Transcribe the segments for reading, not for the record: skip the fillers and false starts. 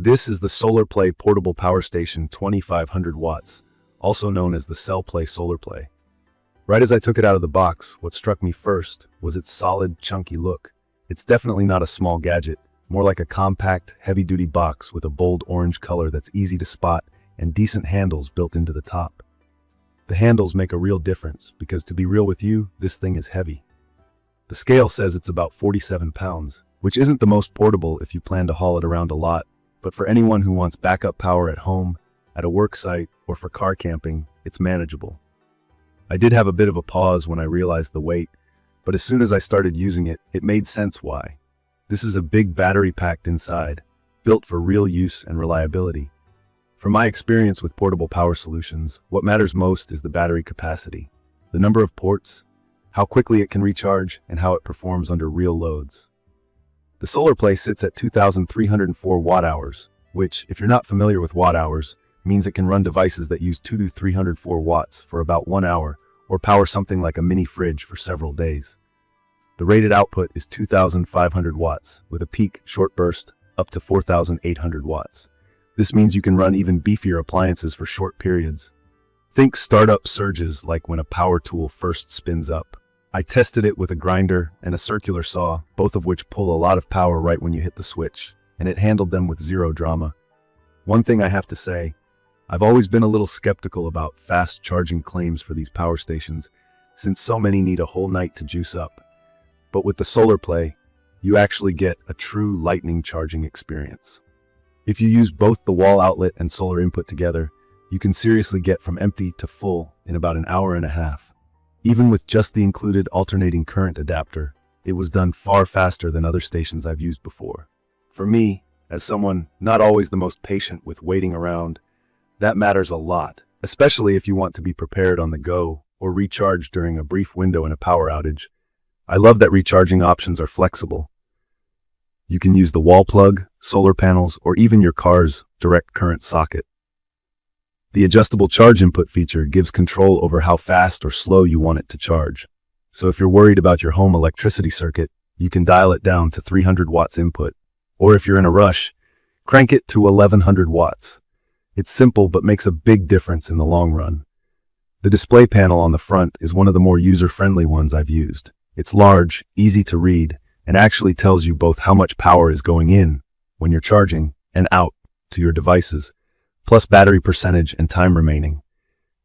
This is the SolarPlay Portable Power Station 2500 watts, also known as the Cellplay SolarPlay. Right as I took it out of the box, what struck me first was its solid, chunky look. It's definitely not a small gadget, more like a compact, heavy-duty box with a bold orange color that's easy to spot and decent handles built into the top. The handles make a real difference because, to be real with you, this thing is heavy. The scale says it's about 47 pounds, which isn't the most portable if you plan to haul it around a lot, but for anyone who wants backup power at home, at a work site, or for car camping, it's manageable. I did have a bit of a pause when I realized the weight, but as soon as I started using it, it made sense why. This is a big battery packed inside, built for real use and reliability. From my experience with portable power solutions, what matters most is the battery capacity, the number of ports, how quickly it can recharge, and how it performs under real loads. The SolarPlay sits at 2,304 watt-hours, which, if you're not familiar with watt-hours, means it can run devices that use 2 to 304 watts for about 1 hour, or power something like a mini fridge for several days. The rated output is 2,500 watts, with a peak short burst up to 4,800 watts. This means you can run even beefier appliances for short periods. Think startup surges like when a power tool first spins up. I tested it with a grinder and a circular saw, both of which pull a lot of power right when you hit the switch, and it handled them with zero drama. One thing I have to say, I've always been a little skeptical about fast charging claims for these power stations, since so many need a whole night to juice up. But with the SolarPlay, you actually get a true lightning charging experience. If you use both the wall outlet and solar input together, you can seriously get from empty to full in about an hour and a half. Even with just the included alternating current adapter, it was done far faster than other stations I've used before. For me, as someone not always the most patient with waiting around, that matters a lot, especially if you want to be prepared on the go or recharge during a brief window in a power outage. I love that recharging options are flexible. You can use the wall plug, solar panels, or even your car's direct current socket. The adjustable charge input feature gives control over how fast or slow you want it to charge. So if you're worried about your home electricity circuit, you can dial it down to 300 watts input. Or if you're in a rush, crank it to 1100 watts. It's simple but makes a big difference in the long run. The display panel on the front is one of the more user-friendly ones I've used. It's large, easy to read, and actually tells you both how much power is going in when you're charging and out to your devices, plus battery percentage and time remaining.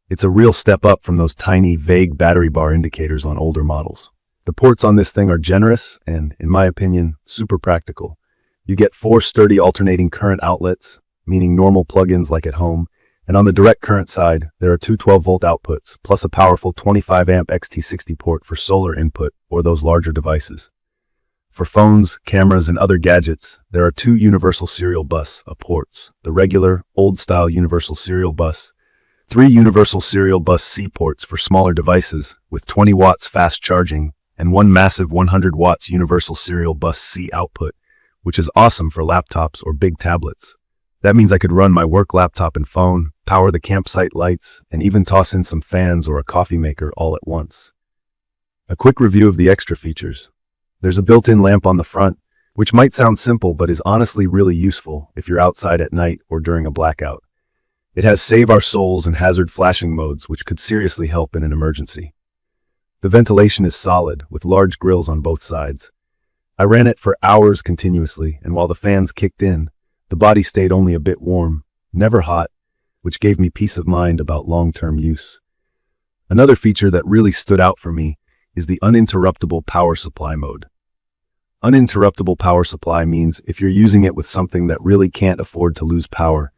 It's a real step up from those tiny, vague battery bar indicators on older models. The ports on this thing are generous and, in my opinion, super practical. You get 4 sturdy alternating current outlets, meaning normal plug-ins like at home, and on the direct current side, there are 2 12-volt outputs, plus a powerful 25-amp XT60 port for solar input or those larger devices. For phones, cameras, and other gadgets, there are 2 universal serial bus ports, the regular, old-style universal serial bus, 3 universal serial bus C ports for smaller devices with 20 watts fast charging, and 1 massive 100 watts universal serial bus C output, which is awesome for laptops or big tablets. That means I could run my work laptop and phone, power the campsite lights, and even toss in some fans or a coffee maker all at once. A quick review of the extra features. There's a built-in lamp on the front, which might sound simple but is honestly really useful if you're outside at night or during a blackout. It has Save Our Souls and hazard flashing modes, which could seriously help in an emergency. The ventilation is solid, with large grills on both sides. I ran it for hours continuously, and while the fans kicked in, the body stayed only a bit warm, never hot, which gave me peace of mind about long-term use. Another feature that really stood out for me is the uninterruptible power supply mode. Uninterruptible power supply means if you're using it with something that really can't afford to lose power,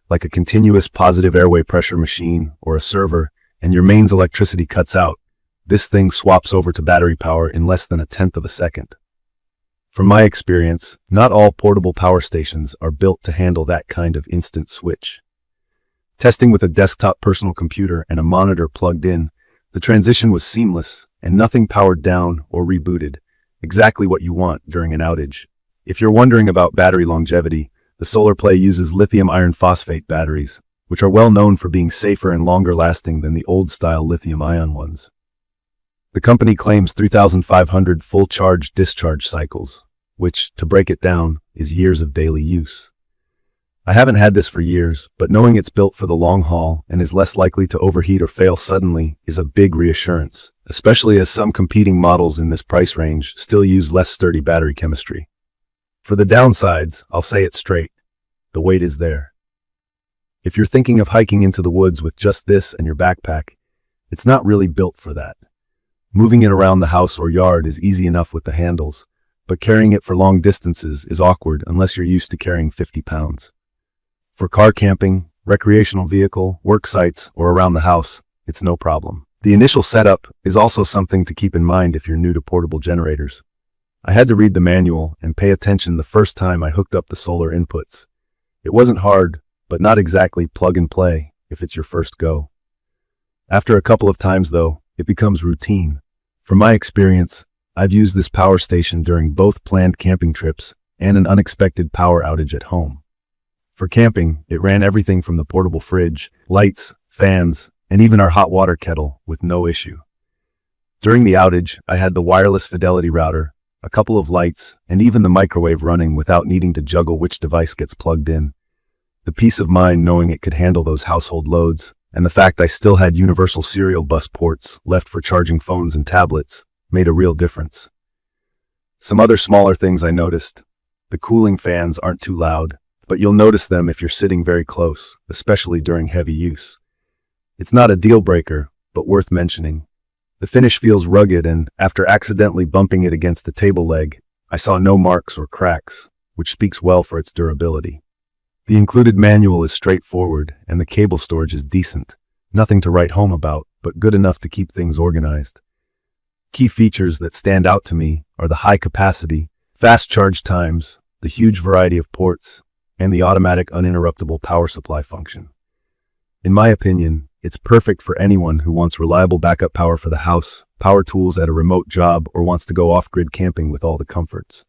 like a continuous positive airway pressure machine or a server, and your mains electricity cuts out, this thing swaps over to battery power in less than 1/10 of a second. From my experience, not all portable power stations are built to handle that kind of instant switch. Testing with a desktop personal computer and a monitor plugged in, the transition was seamless and nothing powered down or rebooted, exactly what you want during an outage. If you're wondering about battery longevity, the SolarPlay uses lithium iron phosphate batteries, which are well known for being safer and longer lasting than the old-style lithium-ion ones. The company claims 3,500 full charge-discharge cycles, which, to break it down, is years of daily use. I haven't had this for years, but knowing it's built for the long haul and is less likely to overheat or fail suddenly is a big reassurance, especially as some competing models in this price range still use less sturdy battery chemistry. For the downsides, I'll say it straight. The weight is there. If you're thinking of hiking into the woods with just this and your backpack, it's not really built for that. Moving it around the house or yard is easy enough with the handles, but carrying it for long distances is awkward unless you're used to carrying 50 pounds. For car camping, recreational vehicle, work sites, or around the house, it's no problem. The initial setup is also something to keep in mind if you're new to portable generators. I had to read the manual and pay attention the first time I hooked up the solar inputs. It wasn't hard, but not exactly plug and play if it's your first go. After a couple of times though, it becomes routine. From my experience, I've used this power station during both planned camping trips and an unexpected power outage at home. For camping, it ran everything from the portable fridge, lights, fans, and even our hot water kettle with no issue. During the outage, I had the wireless fidelity router, a couple of lights, and even the microwave running without needing to juggle which device gets plugged in. The peace of mind knowing it could handle those household loads, and the fact I still had universal serial bus ports left for charging phones and tablets, made a real difference. Some other smaller things I noticed. The cooling fans aren't too loud, but you'll notice them if you're sitting very close, especially during heavy use. It's not a deal breaker, but worth mentioning. The finish feels rugged and, after accidentally bumping it against a table leg, I saw no marks or cracks, which speaks well for its durability. The included manual is straightforward and the cable storage is decent. Nothing to write home about, but good enough to keep things organized. Key features that stand out to me are the high capacity, fast charge times, the huge variety of ports, and the automatic uninterruptible power supply function. In my opinion, it's perfect for anyone who wants reliable backup power for the house, power tools at a remote job, or wants to go off-grid camping with all the comforts.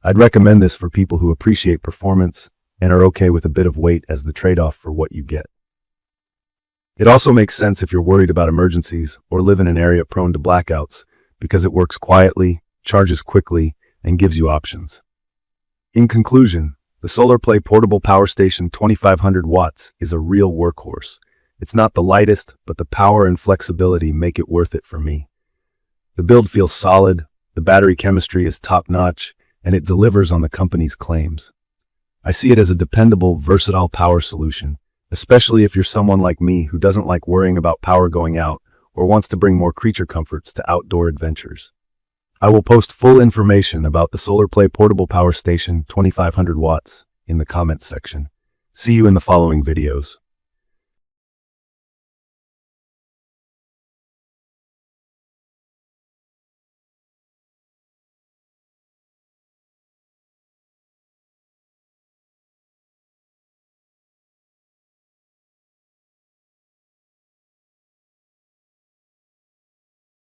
I'd recommend this for people who appreciate performance and are okay with a bit of weight as the trade-off for what you get. It also makes sense if you're worried about emergencies or live in an area prone to blackouts because it works quietly, charges quickly, and gives you options. In conclusion, the SolarPlay Portable Power Station 2500 watts is a real workhorse. It's not the lightest, but the power and flexibility make it worth it for me. The build feels solid, the battery chemistry is top-notch, and it delivers on the company's claims. I see it as a dependable, versatile power solution, especially if you're someone like me who doesn't like worrying about power going out or wants to bring more creature comforts to outdoor adventures. I will post full information about the SolarPlay Portable Power Station 2500 watts in the comments section. See you in the following videos.